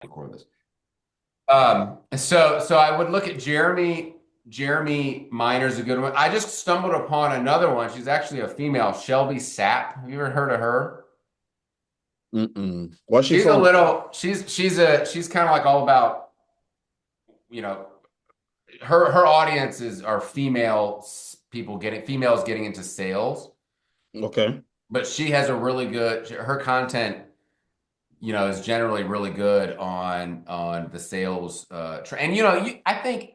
record this. So I would look at Jeremy Miner's a good one. I just stumbled upon another one. She's actually a female, Shelby Sapp. Have you ever heard of her? Mm-mm. Where's she She's a from? little, she's kind of like all about, you know, her audiences are females getting into sales, Okay. but she has a really good, her content, is generally really good on the sales and I think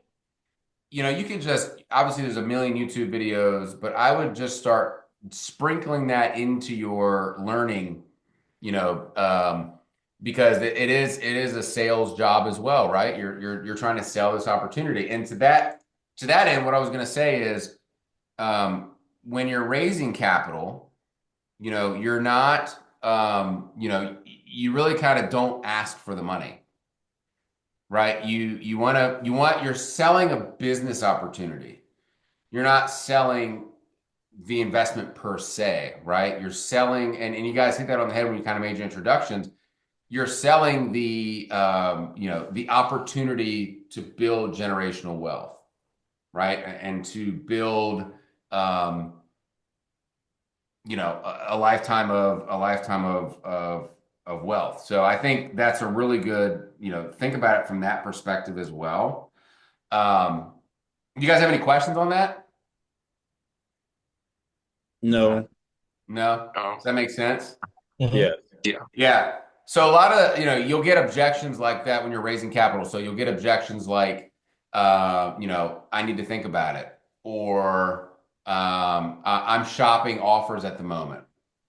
you can just obviously there's a million YouTube videos, but I would just start sprinkling that into your learning, you know, because it is a sales job as well, right? You're trying to sell this opportunity, and to that end, what I was going to say is, when you're raising capital, you're not, you really kind of don't ask for the money, right? You're selling a business opportunity. You're not selling the investment per se, right? You're selling, and you guys hit that on the head when you kind of made your introductions. You're selling the opportunity to build generational wealth, right? And to build, um, a lifetime of wealth. So I think that's a really good, think about it from that perspective as well. Um, you guys have any questions on that? No. No? Does Oh, that make sense? Yeah. Mhm. yeah. Yeah. So a lot of, you'll get objections like that when you're raising capital. So you'll get objections like, I need to think about it, or I'm shopping offers at the moment,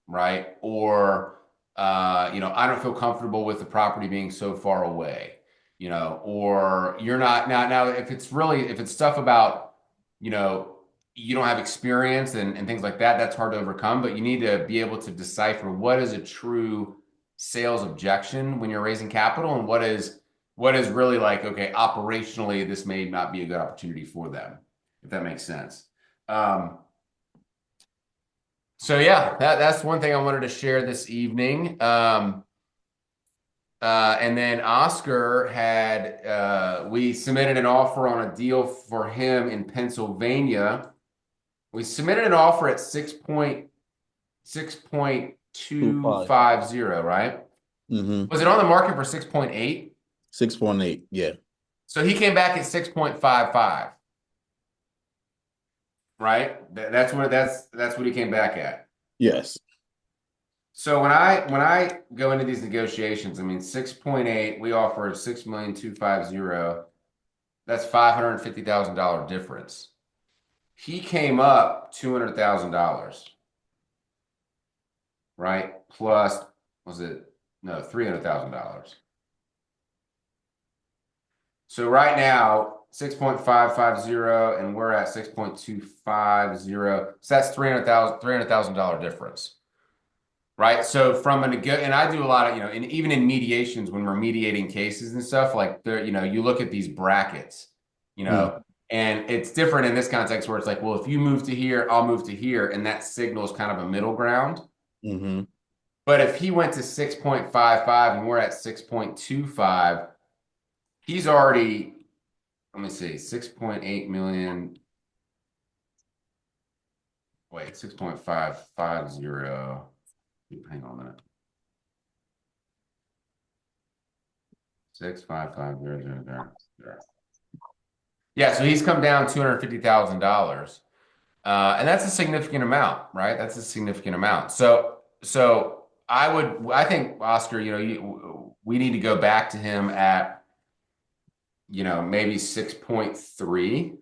right? Or, I don't feel comfortable with the property being so far away, or you're not now, if it's stuff about, you know, you don't have experience and things like that, that's hard to overcome, but you need to be able to decipher what is a true sales objection when you're raising capital, and what is really like, okay, operationally, this may not be a good opportunity for them, if that makes sense. Um, so yeah, that's one thing I wanted to share this evening. And then Oscar we submitted an offer on a deal for him in Pennsylvania. We submitted an offer at 2.5. 6.250, right? Mm-hmm. Was it on the market for 6.8? 6.8. Yeah. So he came back at 6.55, right? That's what he came back at. Yes. So when I go into these negotiations, I mean 6.8, we offered 6,250,000. That's $550,000 difference. He came up $200,000, right? Plus, was it no $300,000? So right now, 6.550, and we're at 6.250. So that's $300,000 difference. Right. So and I do a lot of, and even in mediations when we're mediating cases and stuff, like there, you look at these brackets, Mm. and it's different in this context where it's like, well, if you move to here, I'll move to here, and that signals kind of a middle ground. Mm-hmm. But if he went to 6.55 and we're at 6.25, he's already, let me see, 6.8 million. Wait, 6.550. Hang on a minute. 655,000. Yeah, so he's come down $250,000. And that's a significant amount, right? That's a significant amount. So I think, Oscar, we need to go back to him at, maybe 6.3,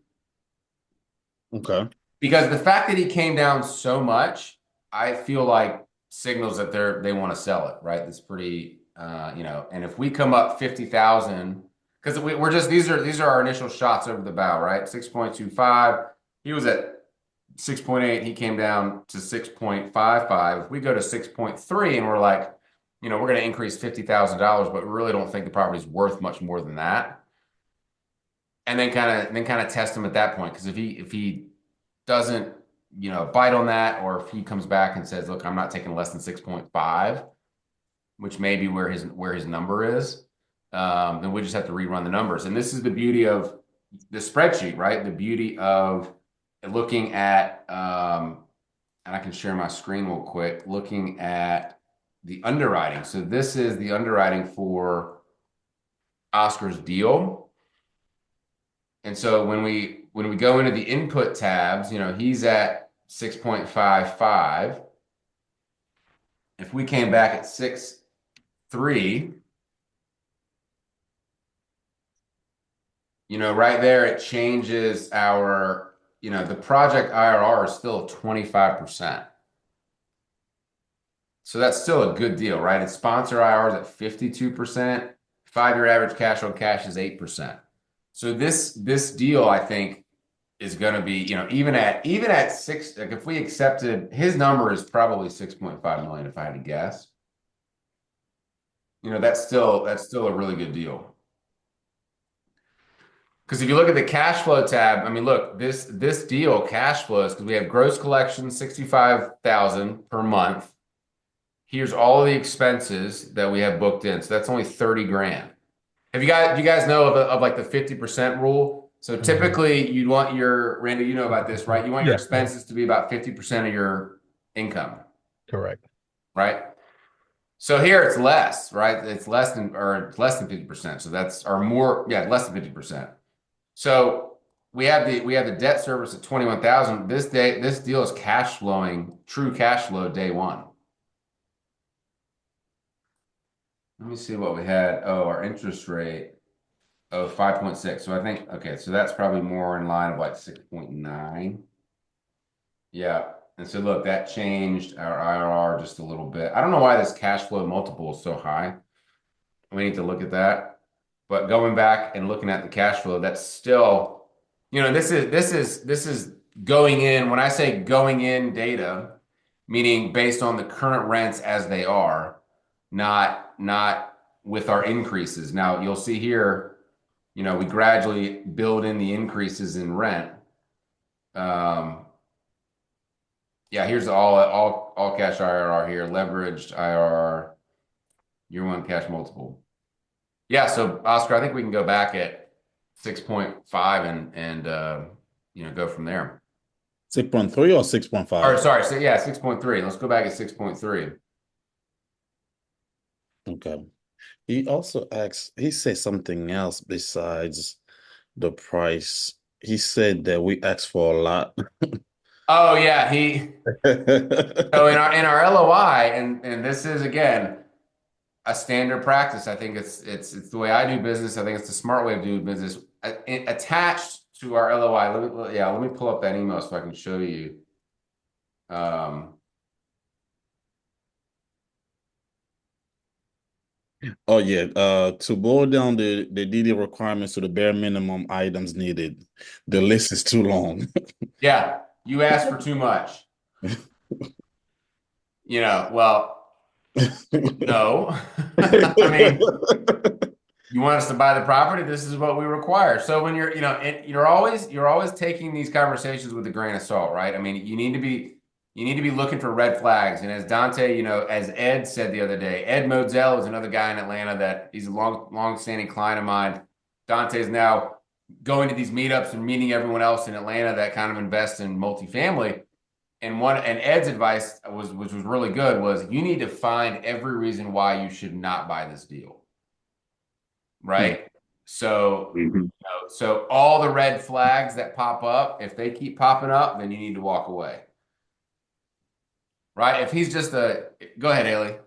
Okay. because the fact that he came down so much, I feel like signals that they want to sell it, right? That's pretty, and if we come up 50,000, because we're just, these are our initial shots over the bow, right? 6.25. He was at 6.8, he came down to 6.55. If we go to 6.3 and we're like, we're going to increase $50,000, but we really don't think the property's worth much more than that. And then kind of test him at that point. Because if he doesn't, bite on that, or if he comes back and says, look, I'm not taking less than 6.5, which may be where his number is, then we just have to rerun the numbers. And this is the beauty of the spreadsheet, right? The beauty of looking at, and I can share my screen real quick, looking at the underwriting. So this is the underwriting for Oscar's deal. And so when we go into the input tabs, he's at 6.55. If we came back at 6.3, right there, it changes the project IRR is still 25%. So that's still a good deal, right? Its sponsor IRR is at 52%. 5-year average cash on cash is 8%. So this deal, I think, is going to be, even at six, like if we accepted his number is probably 6.5 million if I had to guess. That's still a really good deal. Because if you look at the cash flow tab, I mean, look, this deal cash flows because we have gross collection 65,000 per month. Here's all the expenses that we have booked in. So that's only 30 grand. Do you guys know of like the 50% rule? So Mhm. typically you'd want Randy, you know about this, right? You want your Yeah, yeah, expenses to be about 50% of your income, correct. right? So here it's less, right? It's less than 50%. So that's or more, yeah, less than 50%. So we have the debt service at 21,000. This deal is cash flowing, true cash flow day one. Let me see what we had. Oh, our interest rate. Oh, 5.6. So I think, okay, so that's probably more in line of like 6.9. Yeah. And so look, that changed our IRR just a little bit. I don't know why this cash flow multiple is so high. We need to look at that. But going back and looking at the cash flow, that's still, this is going in. When I say going in data, meaning based on the current rents as they are, not with our increases. Now you'll see here, we gradually build in the increases in rent. Um, yeah, here's all cash IRR here, leveraged IRR, year one cash multiple. Yeah, so Oscar, I think we can go back at 6.5 and go from there. 6.3 or Or 6.5? sorry, so yeah, 6.3. Let's go back at 6.3. Okay. He also asked, he said something else besides the price. He said that we asked for a lot. Oh yeah, he so in our LOI, and this is again a standard practice. I think it's the way I do business. I think it's the smart way of doing business. Attached to our LOI, let me pull up that email so I can show you. Um, Oh yeah. To boil down the DD requirements to the bare minimum items needed, the list is too long. yeah, you asked for too much. Well, no. I mean, you want us to buy the property? This is what we require. So when you're always taking these conversations with a grain of salt, right? I mean, you need to be looking for red flags. And as Dante, as Ed said the other day, Ed Moselle is another guy in Atlanta that he's a long-standing client of mine. Dante's now going to these meetups and meeting everyone else in Atlanta that kind of invests in multifamily. And Ed's advice which was really good, was you need to find every reason why you should not buy this deal, right? So, Mhm. so all the red flags that pop up, if they keep popping up, then you need to walk away, right? If he's just go ahead, Haley.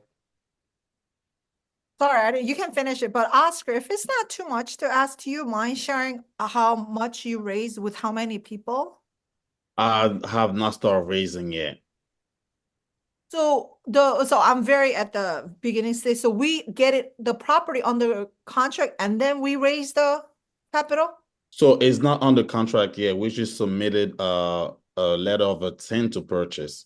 Sorry, you can finish it. But Oscar, if it's not too much to ask, do you mind sharing how much you raised with how many people? I have not started raising yet. So I'm very at the beginning stage. So we get the property under contract and then we raise the capital. So it's not under contract yet. We just submitted a letter of intent to purchase.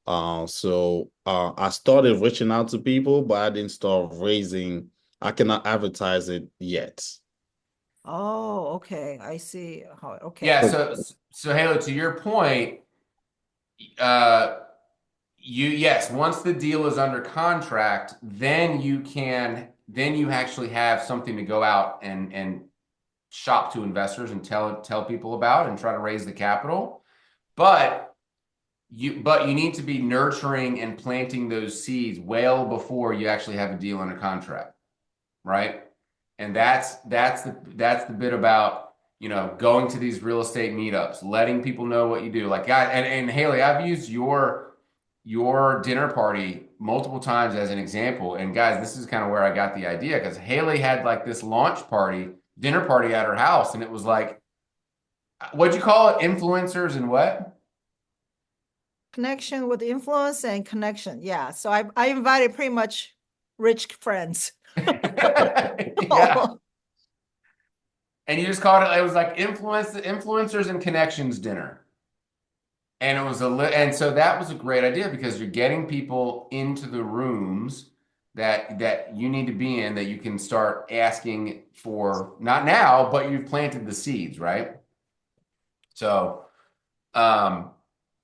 I started reaching out to people, but I didn't start raising. I cannot advertise it yet. Oh, okay. I see. Yeah. Okay. So Haley, to your point, yes, once the deal is under contract, then you can then you actually have something to go out and shop to investors and tell people about and try to raise the capital. But you need to be nurturing and planting those seeds well before you actually have a deal under contract, right? And that's the bit about, going to these real estate meetups, letting people know what you do. Like, and Haley, I've used your dinner party multiple times as an example. And guys, this is kind of where I got the idea, because Haley had like this launch party, dinner party at her house, and it was like, what'd you call it? Influencers and what? Connection with influence and connection. Yeah. So I invited pretty much rich friends. Yeah. And you just called it was like influencers and connections dinner. And it was and so that was a great idea because you're getting people into the rooms that you need to be in, that you can start asking for, not now, but you've planted the seeds, right? So um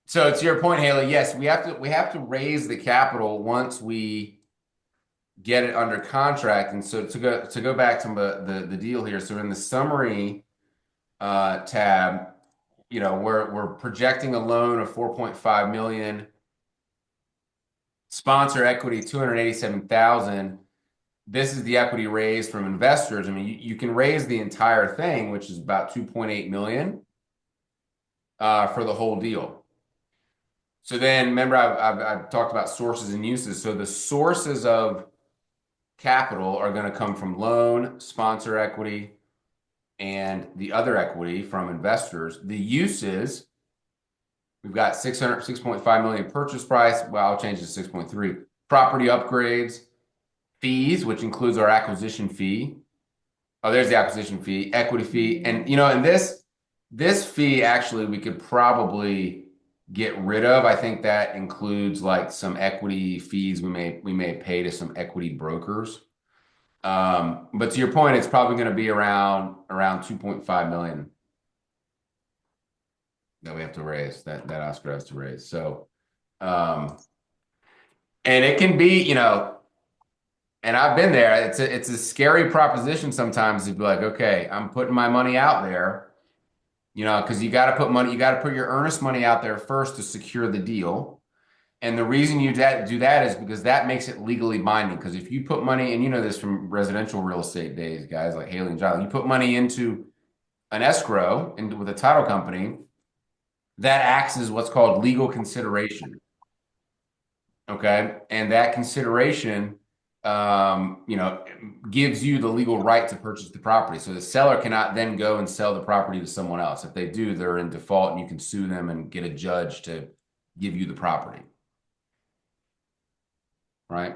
so to your point, Haley, yes, we have to raise the capital once we get it under contract. And so to go back to the deal here. So in the summary tab, we're projecting a loan of 4.5 million, sponsor equity 287,000. This is the equity raised from investors. I mean, you can raise the entire thing, which is about 2.8 million for the whole deal. So then remember, I've talked about sources and uses. So the sources of capital are going to come from loan, sponsor equity, and the other equity from investors. The uses, we've got 6.5 million purchase price. Well, I'll change it to 6.3. Property upgrades, fees, which includes our acquisition fee. Oh, there's the acquisition fee, equity fee. And and this fee actually we could probably get rid of. I think that includes like some equity fees we may pay to some equity brokers. But to your point, it's probably going to be around 2.5 million that we have to raise, that Oscar has to raise. So, um, and it can be, and I've been there. It's a scary proposition sometimes to be like, okay, I'm putting my money out there, because you got to put your earnest money out there first to secure the deal. And the reason you do that is because that makes it legally binding. Because if you put money, and you know this from residential real estate days, guys like Haley and John, you put money into an escrow and with a title company, that acts as what's called legal consideration. Okay. And that consideration, gives you the legal right to purchase the property. So the seller cannot then go and sell the property to someone else. If they do, they're in default and you can sue them and get a judge to give you the property. Right.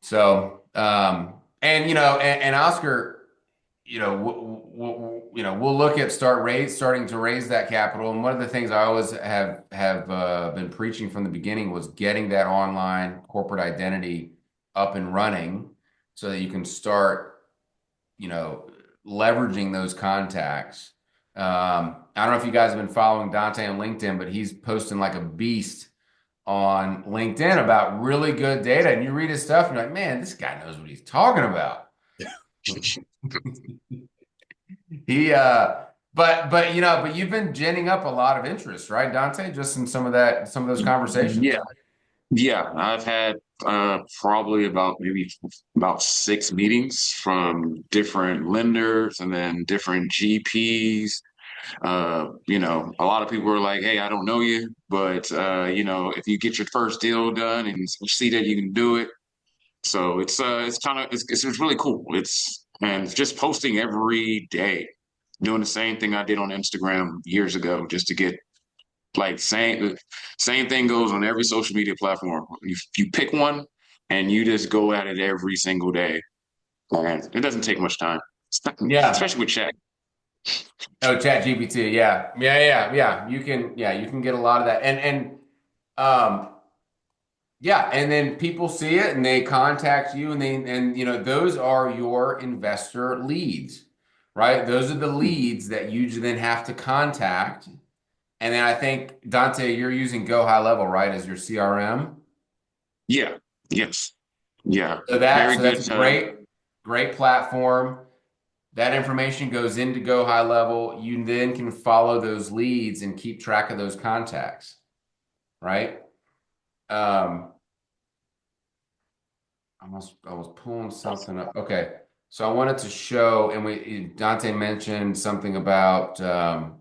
So, and and Oscar, we'll look at starting to raise that capital. And one of the things I always have been preaching from the beginning was getting that online corporate identity up and running, so that you can start, you know, leveraging those contacts. I don't know if you guys have been following Dante on LinkedIn, but he's posting like a beast on LinkedIn about really good data. And you read his stuff, and you're like, man, this guy knows what he's talking about. He but you've been ginning up a lot of interest, right, Dante? Just in some of those Yeah, conversations. yeah. I've had probably about 6 meetings from different lenders and then different GPs. A lot of people are like, "Hey, I don't know you, but if you get your first deal done and you see that you can do it." So it's kind of it's really cool. And just posting every day, doing the same thing I did on Instagram years ago, just to get like same thing goes on every social media platform. You pick one and you just go at it every single day. And it doesn't take much time, Yeah. especially with chat. Oh, Chat GPT. Yeah. Yeah. You can get a lot of that. Um yeah, and then people see it and they contact you, and those are your investor leads, right? Those are the leads that you then have to contact. And then I think, Dante, you're using Go High Level, right, as your CRM? Yeah. Yes. Yeah, So very that's good a setup. great platform. That information goes into Go High Level. You then can follow those leads and keep track of those contacts, right? Um, I was pulling something up. Okay. So I wanted to show, and Dante mentioned something about am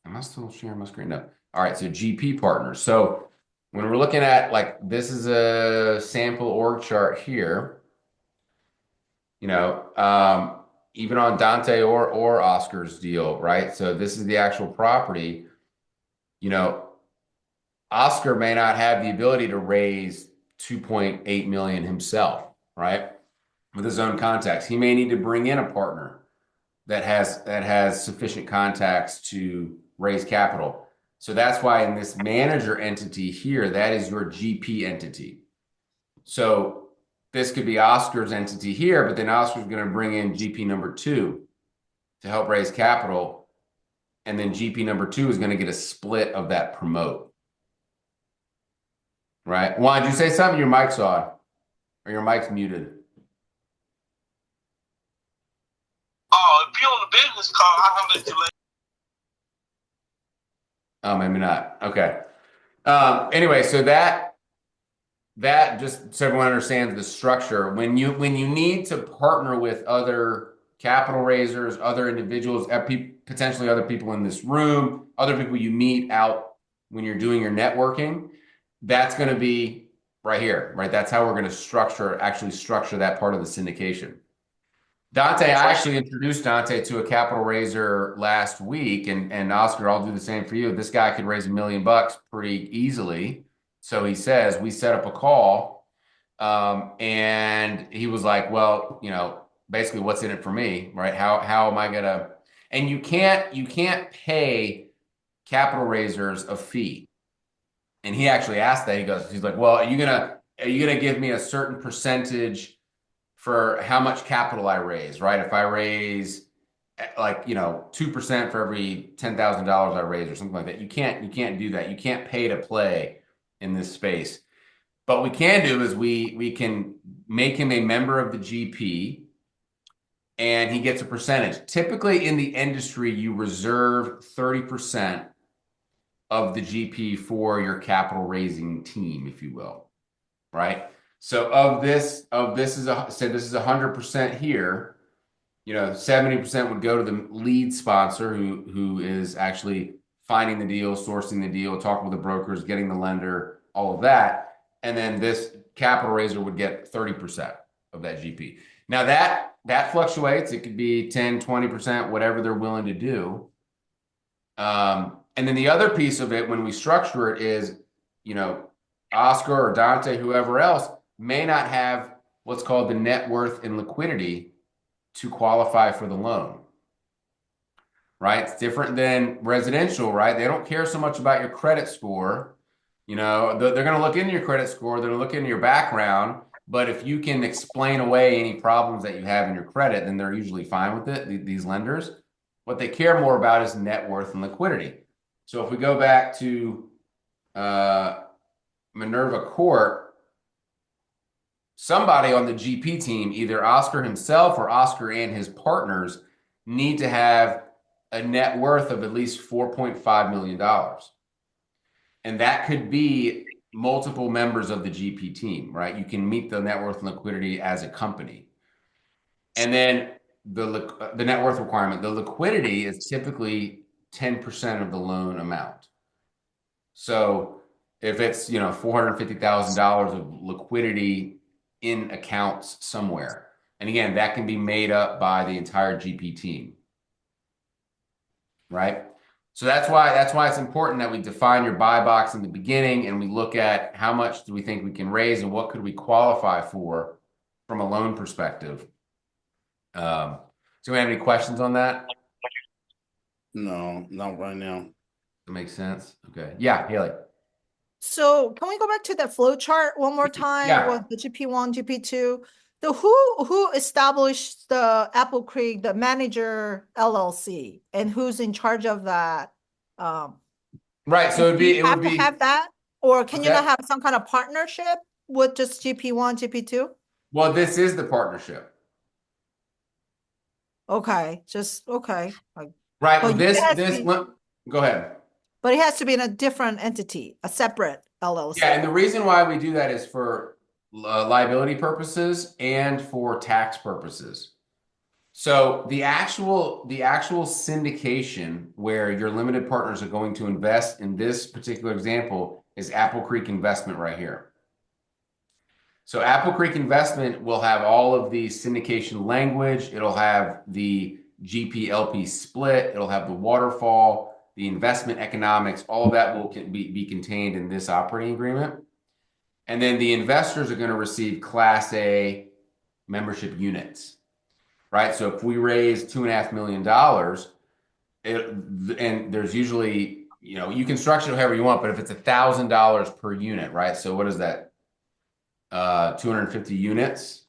I still sharing my screen? No. All right, so GP partners. So when we're looking at like this is a sample org chart here, you know, even on Dante or Oscar's deal, right? So this is the actual property. You know, Oscar may not have the ability to raise 2.8 million himself, right? With his own contacts. He may need to bring in a partner that has sufficient contacts to raise capital. So that's why in this manager entity here, that is your GP entity. So this could be Oscar's entity here, but then Oscar's going to bring in GP number two to help raise capital. And then GP number two is going to get a split of that promote, right? Juan, did you say something? Your mic's on or your mic's muted. Oh, if you're on the business call, I'll let you. Oh, maybe not. Okay. Anyway, so that just so everyone understands the structure. When you need to partner with other capital raisers, other individuals, potentially other people in this room, other people you meet out when you're doing your networking, that's going to be right here, right? That's how we're going to actually structure that part of the syndication. Dante, I First, actually introduced Dante to a capital raiser last week, and Oscar, I'll do the same for you. This guy could raise $1 million pretty easily. So he says we set up a call, and he was like, "Well, basically, what's in it for me, right? How am I gonna?" And you can't pay capital raisers a fee. And he actually asked that. He's like, "Well, are you gonna give me a certain percentage?" For how much capital I raise, right? If I raise like 2% for every $10,000 I raise or something like that, you can't do that. You can't pay to play in this space. But we can do is we can make him a member of the GP and he gets a percentage. Typically in the industry, you reserve 30% of the GP for your capital raising team, if you will, right? So say this is 100% here. 70% would go to the lead sponsor who is actually finding the deal, sourcing the deal, talking with the brokers, getting the lender, all of that. And then this capital raiser would get 30% of that GP. Now that fluctuates. It could be 10, 20%, whatever they're willing to do. And then the other piece of it when we structure it is, you know, Oscar or Dante, whoever else, may not have what's called the net worth and liquidity to qualify for the loan, right? It's different than residential, right? They don't care so much about your credit score. They're going to look into your credit score, they're going to look into your background, but if you can explain away any problems that you have in your credit, then they're usually fine with it, these lenders. What they care more about is net worth and liquidity. So if we go back to Minerva Court, somebody on the GP team, either Oscar himself or Oscar and his partners, need to have a net worth of at least $4.5 million. And that could be multiple members of the GP team, right? You can meet the net worth and liquidity as a company. And then the net worth requirement, the liquidity is typically 10% of the loan amount. So if it's, $450,000 of liquidity in accounts somewhere. And again, that can be made up by the entire GP team, right? So that's why it's important that we define your buy box in the beginning and we look at how much do we think we can raise and what could we qualify for from a loan perspective. Do we have any questions on that? No, not right now. That makes sense. Okay. Yeah, Haley. So can we go back to the flow chart one more time Yeah. with the GP1, GP2? Who established the Apple Creek, the manager LLC, and who's in charge of that? Um, Right. do So you it have would to be have that, or can you not okay. have some kind of partnership with just GP1, GP2? Well, this is the partnership. Okay, just okay. Right. Well, But go ahead. but it has to be in a different entity, a separate Yeah, LLC. and the reason why we do that is for liability purposes and for tax purposes. So the actual syndication where your limited partners are going to invest in this particular example is Apple Creek Investment right here. So Apple Creek Investment will have all of the syndication language. It'll have the GP-LP split. It'll have the waterfall, the investment economics. All of that will be contained in this operating agreement. And then the investors are going to receive Class A membership units, right? So if we raise $2.5 million, and there's usually, you can structure it however you want, but if it's $1,000 per unit, right? So what is that? 250 units.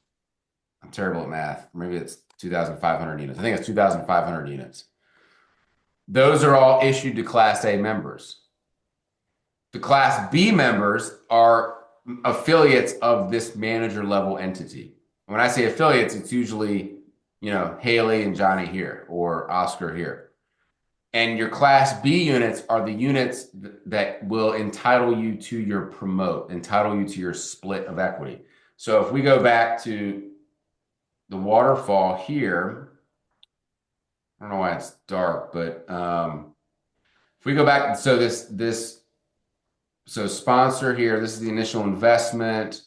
I'm terrible at math. Maybe it's 2,500 units. I think it's 2,500 units. Those are all issued to Class A members. The Class B members are affiliates of this manager level entity. When I say affiliates, it's usually, Haley and Johnny here or Oscar here. And your Class B units are the units that will entitle you to your promote, entitle you to your split of equity. So if we go back to the waterfall here, I don't know why it's dark, but if we go back, so sponsor here, this is the initial investment,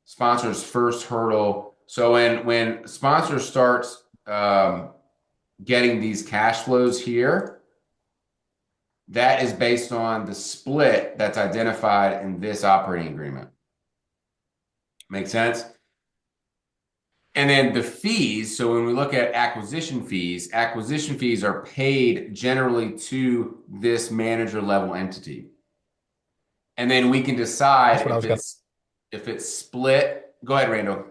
sponsor's first hurdle. So when sponsor starts getting these cash flows here, that is based on the split that's identified in this operating agreement. Make sense? And then the fees, so when we look at acquisition fees are paid generally to this manager level entity. And then we can decide That's what I was gonna. if it's split. Go ahead, Randall.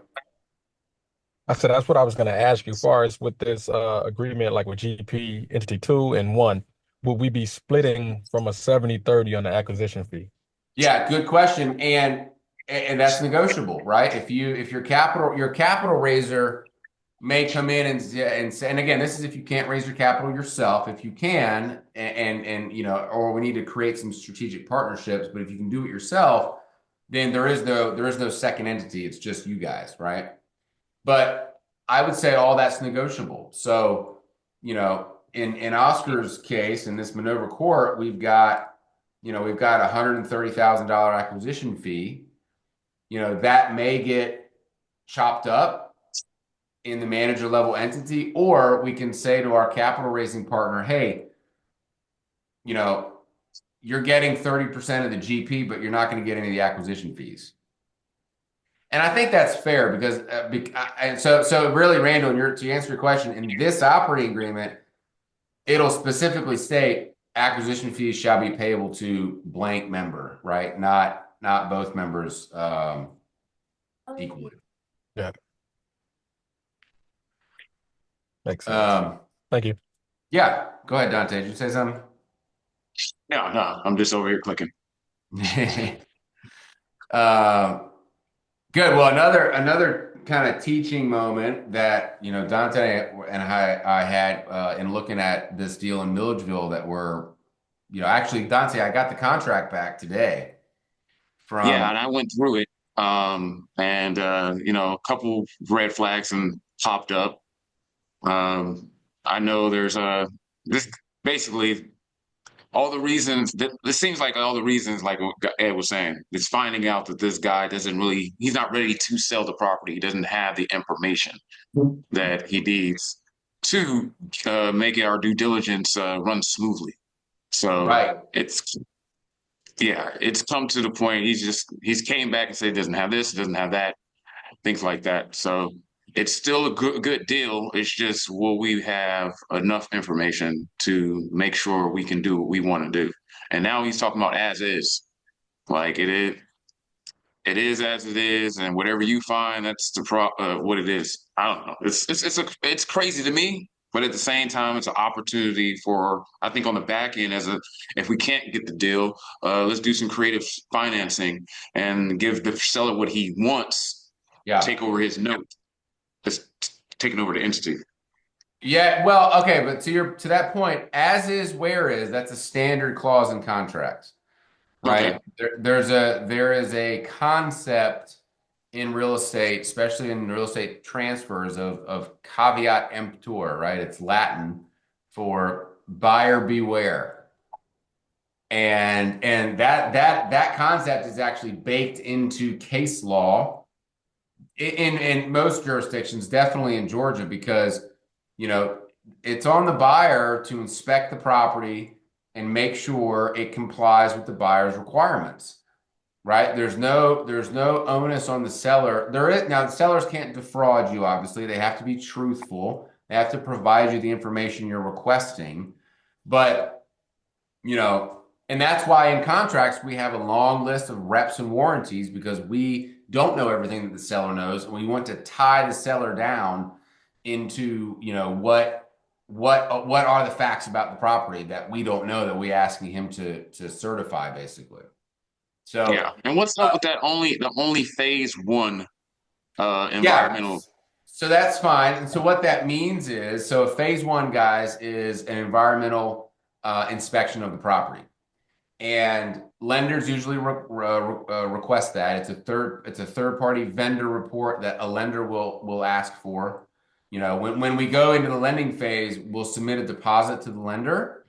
I said that's what I was gonna ask you. Far as with this agreement, like with GP Entity 2 and 1, will we be splitting from a 70-30 on the acquisition fee? Yeah, good question. And that's negotiable, right? If your capital raiser may come in and say, and again, this is if you can't raise your capital yourself. If you can, or we need to create some strategic partnerships, but if you can do it yourself, then there is no second entity. It's just you guys, right? But I would say all that's negotiable. So, in Oscar's case, in this Maneuver Court, we've got $130,000 acquisition fee. That may get chopped up in the manager level entity, or we can say to our capital raising partner, hey, you're getting 30% of the GP, but you're not going to get any of the acquisition fees. And I think that's fair because so really, Randall, to answer your question, in this operating agreement, it'll specifically state acquisition fees shall be payable to blank member, right? Not both members equally. Yeah, makes sense. Thank you. Yeah, go ahead, Dante. Did you say something? No, I'm just over here clicking. Good. Well, another kind of teaching moment that Dante and I had in looking at this deal in Milledgeville that actually, Dante, I got the contract back today Yeah, from. and I went through it, and a couple red flags and popped up. I know there's this basically all the reasons that this seems like all the reasons, like what Ed was saying, is finding out that this guy he's not ready to sell the property. He doesn't have the information that he needs to make our due diligence run smoothly. So Right. it's come to the point he's came back and said he doesn't have this, doesn't have that, things like that. So it's still a good deal. It's just will we have enough information to make sure we can do what we want to do? And now he's talking about as is, like it is as it is, and whatever you find, that's what it is. I don't know. It's crazy to me, but at the same time, it's an opportunity for, I think, on the back end, if we can't get the deal, let's do some creative financing and give the seller what he wants, Yeah. take over his note, just taking over the entity. Yeah, well, okay, but to that point, as is, where is, that's a standard clause in contracts, right? Okay. There is a concept in real estate, especially in real estate transfers of caveat emptor, right? It's Latin for buyer beware. And that concept is actually baked into case law in most jurisdictions, definitely in Georgia, because you know it's on the buyer to inspect the property and make sure it complies with the buyer's requirements. Right? There's no onus on the seller. There is now the sellers can't defraud you, obviously. They have to be truthful. They have to provide you the information you're requesting. But and that's why in contracts we have a long list of reps and warranties because we don't know everything that the seller knows, and we want to tie the seller down into, what are the facts about the property that we don't know that we asking him to certify, basically. Yeah. So, And what's up with that the only phase one yeah, environmental? so that's fine. And so what that means is, so phase one, guys, is an environmental inspection of the property. And lenders usually request that. It's a third party vendor report that a lender will ask for. When we go into the lending phase, we'll submit a deposit to the lender,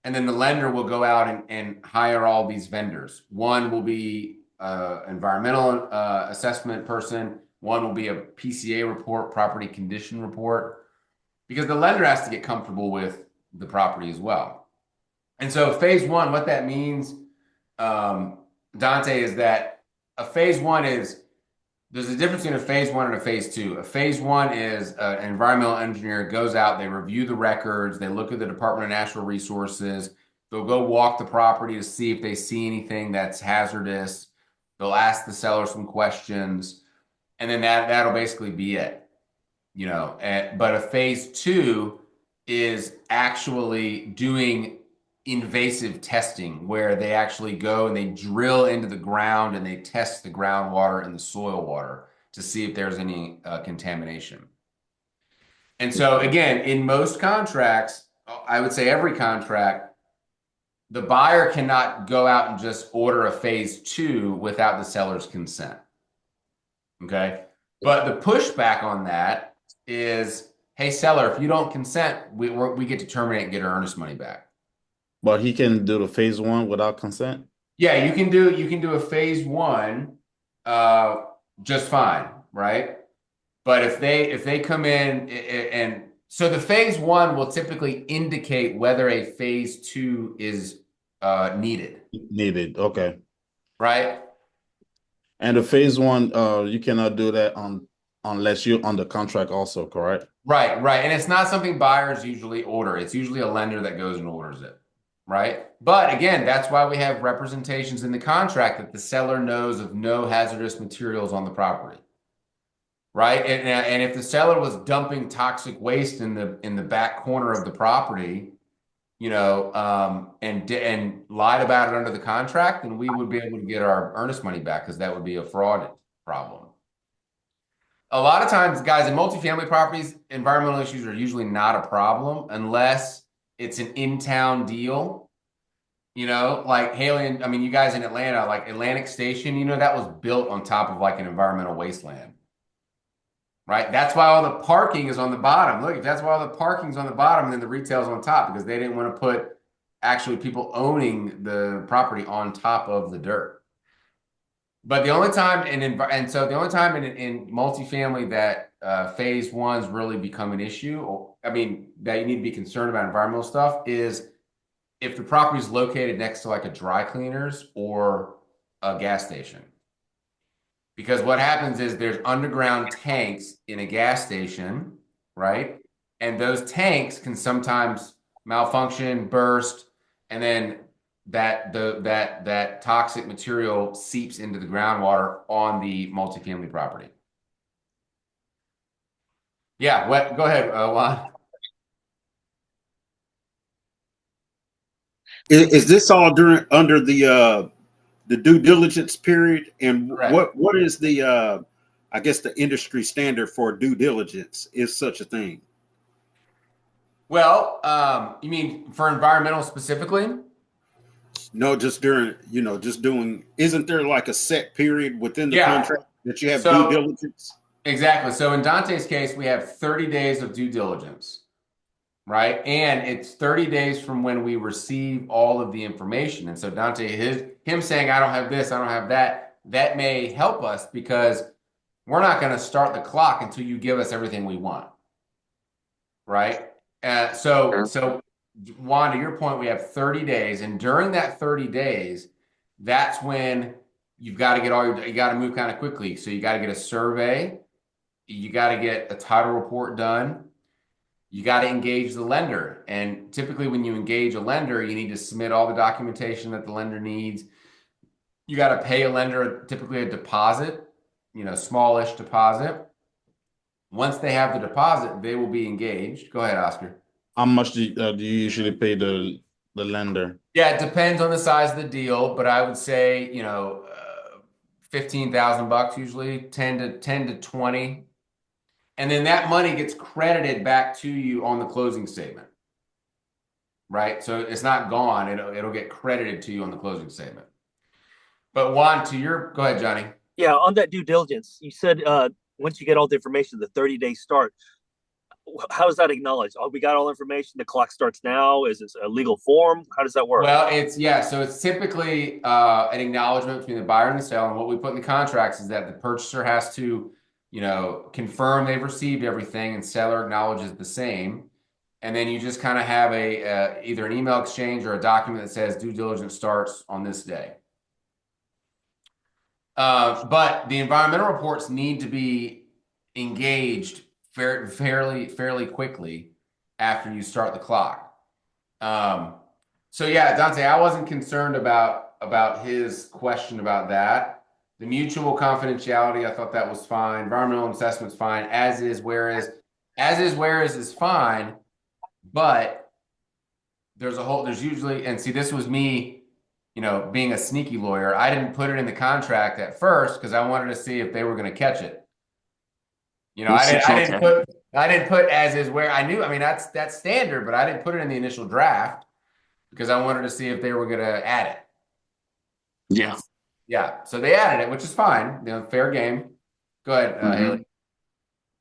and then the lender will go out and hire all these vendors. One will be environmental assessment person. One will be a PCA report, property condition report, because the lender has to get comfortable with the property as well. And so phase one, what that means, Dante, is that a phase one is there's a difference between a phase one and a phase two. A phase one is an environmental engineer goes out, they review the records, they look at the Department of Natural Resources, they'll go walk the property to see if they see anything that's hazardous. They'll ask the seller some questions, and then that'll basically be it. But a phase two is actually doing invasive testing where they actually go and they drill into the ground and they test the groundwater and the soil water to see if there's any contamination. And so, again, in most contracts, I would say every contract, the buyer cannot go out and just order a phase two without the seller's consent. Okay. But the pushback on that is, hey, seller, if you don't consent, we get to terminate and get our earnest money back. But he can do the phase one without consent? Yeah, you can do a phase one just fine, right? But if they come in and so the phase one will typically indicate whether a phase two is needed, Needed. Okay. right? And the phase one, you cannot do that unless you're on the contract also, correct? Right, right. And it's not something buyers usually order. It's usually a lender that goes and orders it, right? But again, that's why we have representations in the contract that the seller knows of no hazardous materials on the property, right? And if the seller was dumping toxic waste in the back corner of the property, and lied about it under the contract, then we would be able to get our earnest money back because that would be a fraud problem. A lot of times, guys, in multifamily properties, environmental issues are usually not a problem unless it's an in-town deal. Like Haley, I mean, you guys in Atlanta, like Atlantic Station, that was built on top of like an environmental wasteland, right? That's why all the parking is on the bottom. Look, that's why all the parking's on the bottom and then the retail's on top because they didn't want to put actually people owning the property on top of the dirt. But the only time in multifamily that phase ones really become an issue, or I mean, that you need to be concerned about environmental stuff is if the property is located next to like a dry cleaners or a gas station. Because what happens is there's underground tanks in a gas station, right? And those tanks can sometimes malfunction, burst, and then that toxic material seeps into the groundwater on the multifamily property. Yeah, go ahead, Juan. Is this all during under the due diligence period? And Correct. what is the I guess the industry standard for due diligence is such a thing? Well, you mean for environmental specifically? No, just during, just doing, isn't there like a set period within the Yeah. contract that you have due So diligence? exactly. So in Dante's case, we have 30 days of due diligence, right? And it's 30 days from when we receive all of the information. And so Dante, him saying, I don't have this, I don't have that, that may help us because we're not going to start the clock until you give us everything we want, right? So Juan, to your point, we have 30 days, and during that 30 days, that's when you've got to get you got to move kind of quickly. So you got to get a survey, you got to get a title report done, you got to engage the lender. And typically, when you engage a lender, you need to submit all the documentation that the lender needs. You got to pay a lender typically a deposit, smallish deposit. Once they have the deposit, they will be engaged. Go ahead, Oscar. How much do you usually pay the lender? Yeah, it depends on the size of the deal, but I would say, 15,000 bucks usually, 10 to 20. And then that money gets credited back to you on the closing statement. Right? So it's not gone. It'll get credited to you on the closing statement. But Juan, go ahead, Johnny. Yeah, on that due diligence, you said once you get all the information, the 30-day start. How is that acknowledged? Oh, we got all information. The clock starts now. Is this a legal form? How does that work? Well, so it's typically an acknowledgement between the buyer and the seller. And what we put in the contracts is that the purchaser has to, confirm they've received everything, and seller acknowledges the same. And then you just kind of have either an email exchange or a document that says due diligence starts on this day. But the environmental reports need to be engaged fairly quickly after you start the clock. So yeah, Dante, I wasn't concerned about his question about that. The mutual confidentiality, I thought that was fine. Environmental assessment's fine. As is, whereas is fine, but there's usually, and see, this was me, being a sneaky lawyer. I didn't put it in the contract at first because I wanted to see if they were going to catch it. I didn't put as is where. I knew, I mean, that's standard, but I didn't put it in the initial draft because I wanted to see if they were going to add it. Yeah. Yeah. So they added it, which is fine. Fair game. Go ahead, Haley.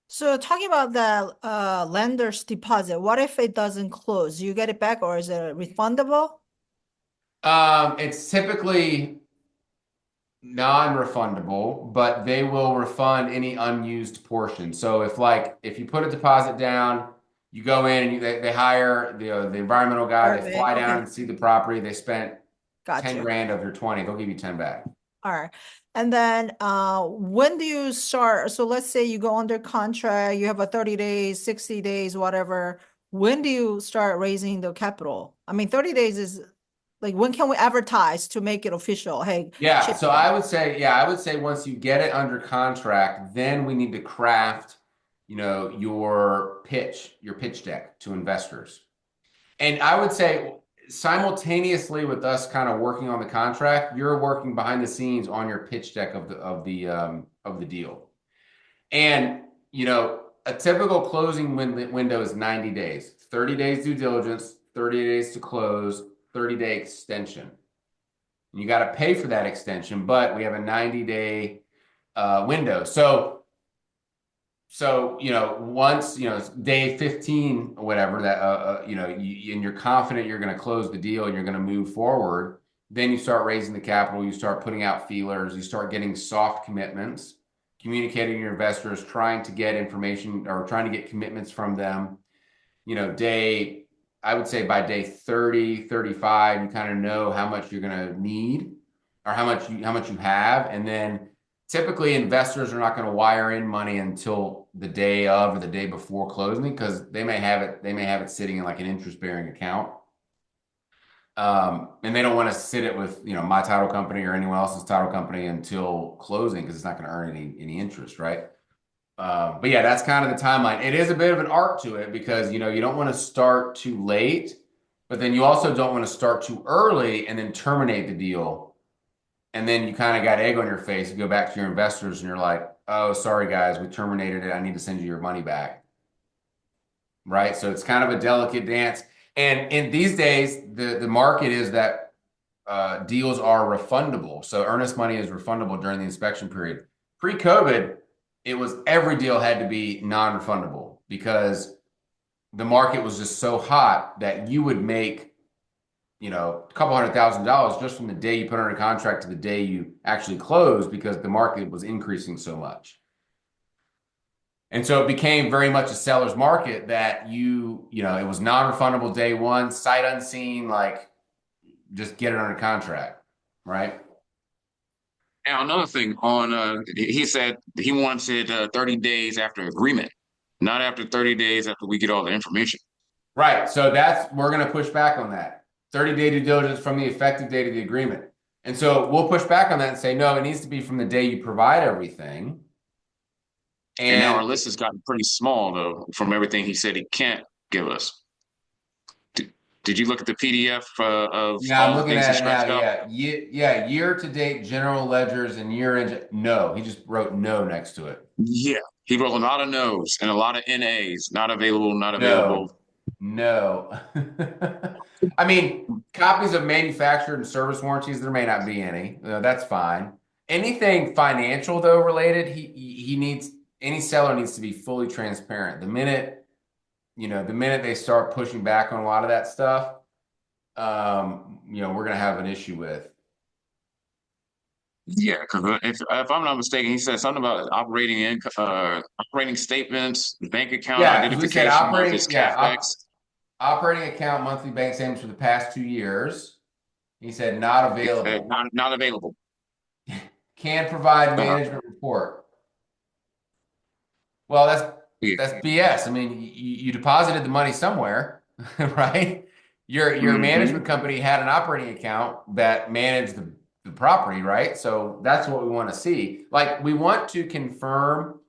So talking about the lender's deposit, what if it doesn't close? You get it back, or is it refundable? It's typically non-refundable, but they will refund any unused portion. So if you put a deposit down, you go in and they hire the environmental guy, they fly down and see the property. They spent 10 grand of your 20, they'll give you 10 back. All right. And then when do you start? So let's say you go under contract, you have a 30 days, 60 days, whatever. When do you start raising the capital? I mean, 30 days is like, when can we advertise to make it official? Hey, yeah. So I would say once you get it under contract, then we need to craft, your pitch deck to investors. And I would say simultaneously with us kind of working on the contract, you're working behind the scenes on your pitch deck of the deal. And, a typical closing window is 90 days, 30 days due diligence, 30 days to close, 30-day extension. You got to pay for that extension, but we have a 90-day window. So once day 15 or whatever that and you're confident you're going to close the deal and you're going to move forward, then you start raising the capital. You start putting out feelers. You start getting soft commitments, communicating to your investors, trying to get information or trying to get commitments from them. I would say by day 30, 35, you kind of know how much you're going to need or how much you have. And then typically investors are not going to wire in money until the day of or the day before closing because they may have it sitting in like an interest-bearing account. And they don't want to sit it with, my title company or anyone else's title company until closing because it's not going to earn any interest, right? But yeah, that's kind of the timeline. It is a bit of an art to it because, you don't want to start too late but then you also don't want to start too early and then terminate the deal. And then you kind of got egg on your face. You go back to your investors and you're like, oh, sorry, guys, we terminated it. I need to send you your money back. Right. So it's kind of a delicate dance. And in these days, the market is that deals are refundable. So earnest money is refundable during the inspection period. Pre-COVID, it was every deal had to be non-refundable because the market was just so hot that you would make, a couple $100,000 just from the day you put under contract to the day you actually closed because the market was increasing so much. And so it became very much a seller's market that it was non-refundable day one, sight unseen, like just get it under contract, right? Now, another thing on he said he wanted 30 days after agreement, not after 30 days after we get all the information. Right. So we're going to push back on that. 30-day due diligence from the effective date of the agreement. And so we'll push back on that and say, no, it needs to be from the day you provide everything. And now our And list has gotten pretty small, though, from everything he said he can't give us. Did you look at the PDF of yeah, I'm all the looking things he at it now. scratched out? Yeah. Yeah. Year to date general ledgers and year end. No, he just wrote no next to it. Yeah. He wrote a lot of no's and a lot of NAs, not available, not available. No, no. I mean, copies of manufactured and service warranties, there may not be any. That's fine. Anything financial though related, he needs any seller needs to be fully transparent. The minute they start pushing back on a lot of that stuff, we're gonna have an issue with. Yeah, because if I'm not mistaken, he said something about operating statements, bank account Yeah, because we said identification of his capex. operating account monthly bank statements for the past 2 years. He said not He said available. not available. Can provide Uh, management report. Well, yeah. that's BS. I mean, you deposited the money somewhere, right? Your Hmm. management company had an operating account that managed the property, right? So that's what we want to see. Like we want to confirm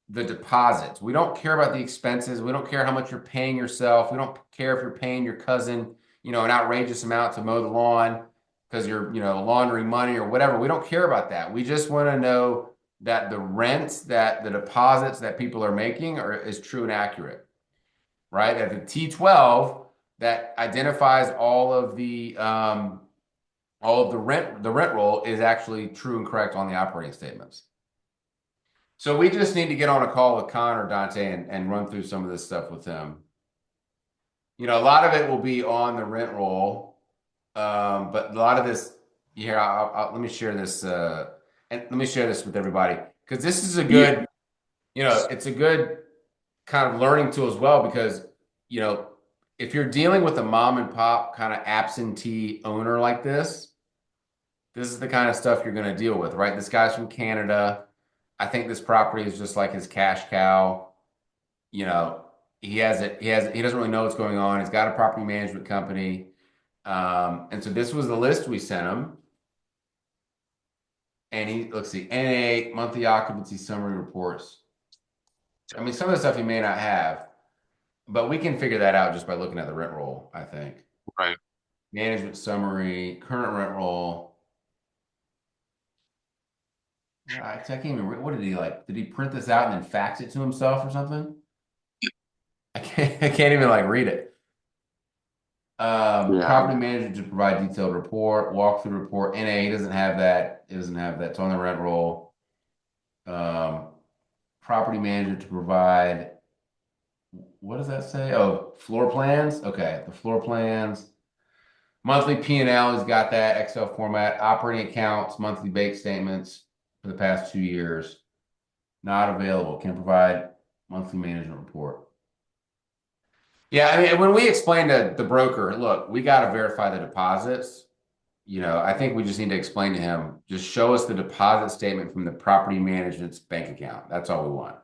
the deposits. We don't care about the expenses. We don't care how much you're paying yourself. We don't care if you're paying your cousin, an outrageous amount to mow the lawn because you're, laundering money or whatever. We don't care about that. We just want to know that the rents, that the deposits that people are making is true and accurate, right? That the T12 that identifies all of the rent roll is actually true and correct on the operating statements. So we just need to get on a call with Con or Dante and run through some of this stuff with them. A lot of it will be on the rent roll, but a lot of this here. Let me share this, and let me share this with everybody because this is a Yeah. good, it's a good kind of learning tool as well because you know if you're dealing with a mom and pop kind of absentee owner like this is the kind of stuff you're going to deal with, right? This guy's from Canada. I think this property is just like his cash cow. You know, he doesn't really know what's going on. He's got a property management company. And so this was the list we sent him. And let's see, NA monthly occupancy summary reports. I mean, some of the stuff he may not have, but we can figure that out just by looking at the rent roll, I think. Right. Management summary, current rent roll. I can't even, what did he like? Did he print this out and then fax it to himself or something? I can't even like read it. Yeah. Property manager to provide detailed report, walkthrough report. NA, he doesn't have that. It doesn't have that. It's on the rent roll. Um, Property manager to provide, what does that say? Oh, floor plans. Okay, the floor plans. Monthly P&L, he's got that Excel format. Operating accounts, monthly bank statements for the past 2 years. Not available. Can provide monthly management report. Yeah, I mean, when we explain to the broker, look, we got to verify the deposits. I think we just need to explain to him, just show us the deposit statement from the property management's bank account. That's all we want.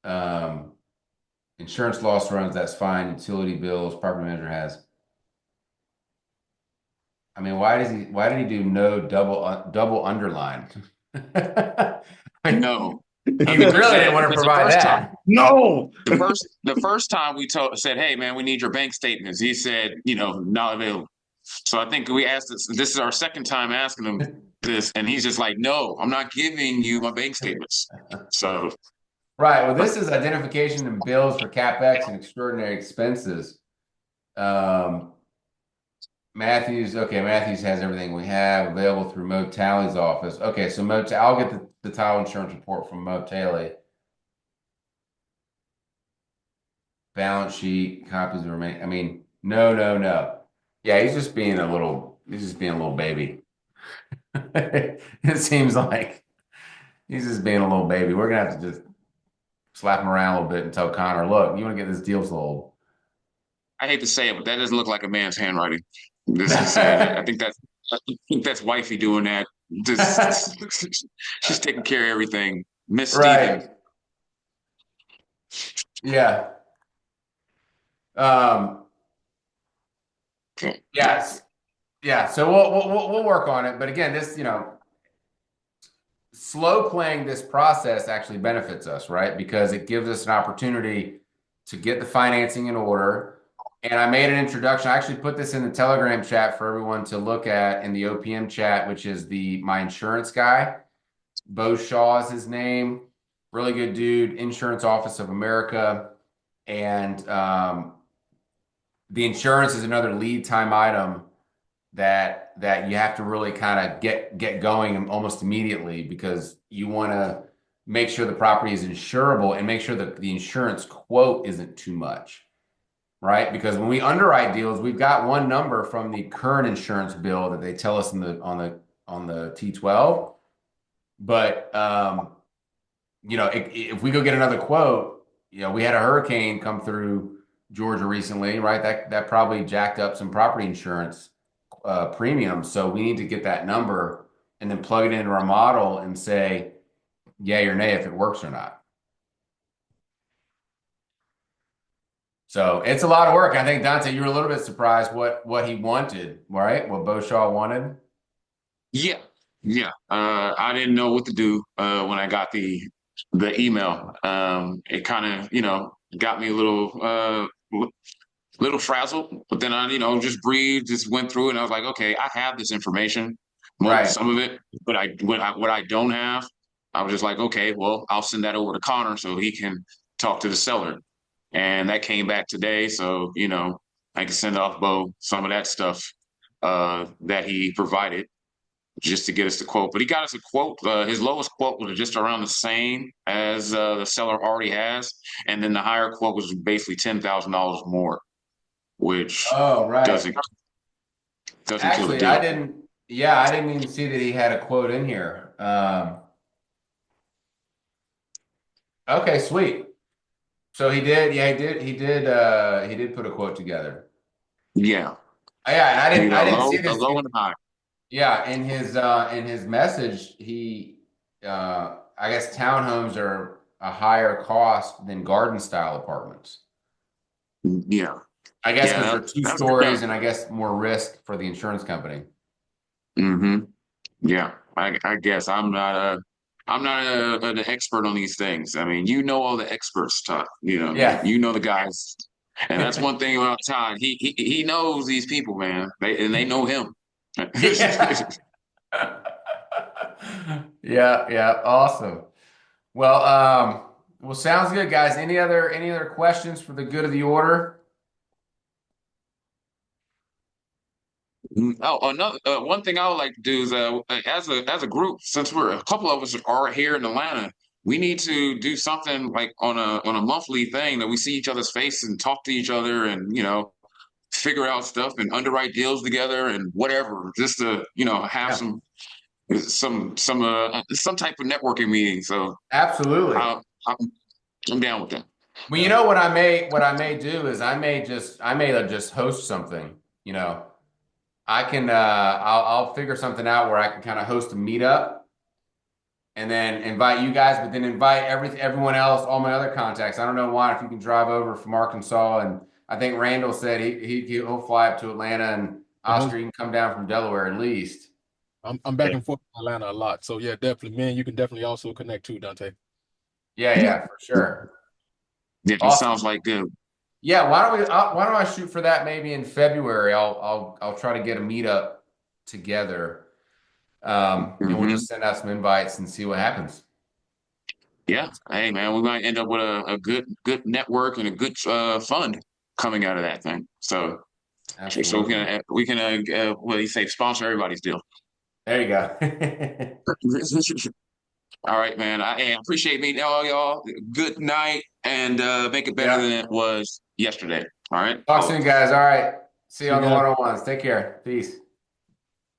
Um, Insurance loss runs, that's fine. Utility bills, property manager has. I mean, why did he do no double underline? I mean, No. He I really mean, didn't want to because the provide first time, that. No. the first time we said, hey man, we need your bank statements. He said, not available. So I think we asked this. This is our second time asking him this, and he's just like, no, I'm not giving you my bank statements. So Right. Well, this is identification and bills for CapEx and extraordinary expenses. Um, Matthews, okay, Matthews has everything we have available through Mo Talley's office. Okay, so I'll get the title insurance report from Mo Talley. Balance sheet, copies of remain. I mean, no, no, no. Yeah, he's just being a little baby. It seems like he's just being a little baby. We're gonna have to just slap him around a little bit and tell Connor, look, you want to get this deal sold. I hate to say it, but that doesn't look like a man's handwriting. This is, I think that's wifey doing that. Just she's taking care of everything. Miss Steven. Right. Yeah. Um, yes. Yeah. So we'll work on it. But again, slow playing this process actually benefits us, right? Because it gives us an opportunity to get the financing in order. And I made an introduction. I actually put this in the Telegram chat for everyone to look at in the OPM chat, which is my insurance guy. Bo Shaw is his name. Really good dude, Insurance Office of America. And the insurance is another lead time item that you have to really kind of get going almost immediately because you want to make sure the property is insurable and make sure that the insurance quote isn't too much, right? Because when we underwrite deals, we've got one number from the current insurance bill that they tell us on the T12, but if we go get another quote, we had a hurricane come through Georgia recently, right? That probably jacked up some property insurance premiums. So we need to get that number and then plug it into our model and say, yay or nay, if it works or not. So it's a lot of work. I think Dante, you were a little bit surprised what he wanted, right? What Bo Shaw wanted. Yeah, yeah. I didn't know what to do when I got the email. It kind of, got me a little frazzled, but then I, just breathed, just went through it, and I was like, okay, I have this information, Right. some of it, but what I don't have, I was just like, okay, well, I'll send that over to Connor so he can talk to the seller, and that came back today, so I can send off Bo some of that stuff that he provided just to get us the quote. But he got us a quote. His lowest quote was just around the same as the seller already has, and then the higher quote was basically $10,000 more, which Oh, right. doesn't doesn't kill the Actually, I deal. didn't. Yeah, I didn't even see that he had a quote in here. Okay, sweet. So he did. Yeah, he did. He did. He did put a quote together. Yeah, Yeah, and I you didn't. I know, didn't see low, a this. low and high. Yeah, in his message, I guess townhomes are a higher cost than garden style apartments. Yeah, I guess yeah, because they're two that's stories and I guess more risk for the insurance company. mm-hmm. Yeah, I guess I'm not an expert on these things. I mean, all the experts, Todd. Yeah. You know the guys, and that's one thing about Todd. He knows these people, man. They know him. Yeah. Yeah, yeah, awesome. Well, sounds good, guys. Any other questions for the good of the order? Oh, another one thing I would like to do is, as a group, since we're a couple of us are here in Atlanta, we need to do something like on a monthly thing that we see each other's face and talk to each other and figure out stuff and underwrite deals together and whatever, just to have Yeah, some type of networking meeting. So absolutely. I, I'm I'm down with that. Well, you know what I may do is I may just host something. I'll figure something out where I can kind of host a meetup and then invite you guys, but then invite everyone else, all my other contacts. I don't know why if you can drive over from Arkansas, and I think Randall said he'll fly up to Atlanta, and Uh-huh. Oscar, you can come down from Delaware at least. I'm back and forth to Atlanta a lot. So yeah, definitely. Man, you can definitely also connect too, Dante. Yeah, for sure. Yeah, it Awesome. sounds like good. Yeah, why don't I shoot for that maybe in February? I'll try to get a meetup together. And we'll Hmm. just send out some invites and see what happens. Yeah. Hey, man, we might end up with a good network and a good fund coming out of that thing. So Absolutely. we can what do you say, sponsor everybody's deal. There you go. All right, man. Hey, I appreciate meeting all y'all. Good night, and make it better than Yeah. it was yesterday. All right. Talk soon, guys. All right. See you See you on the guys. one-on-ones. Take care. Peace.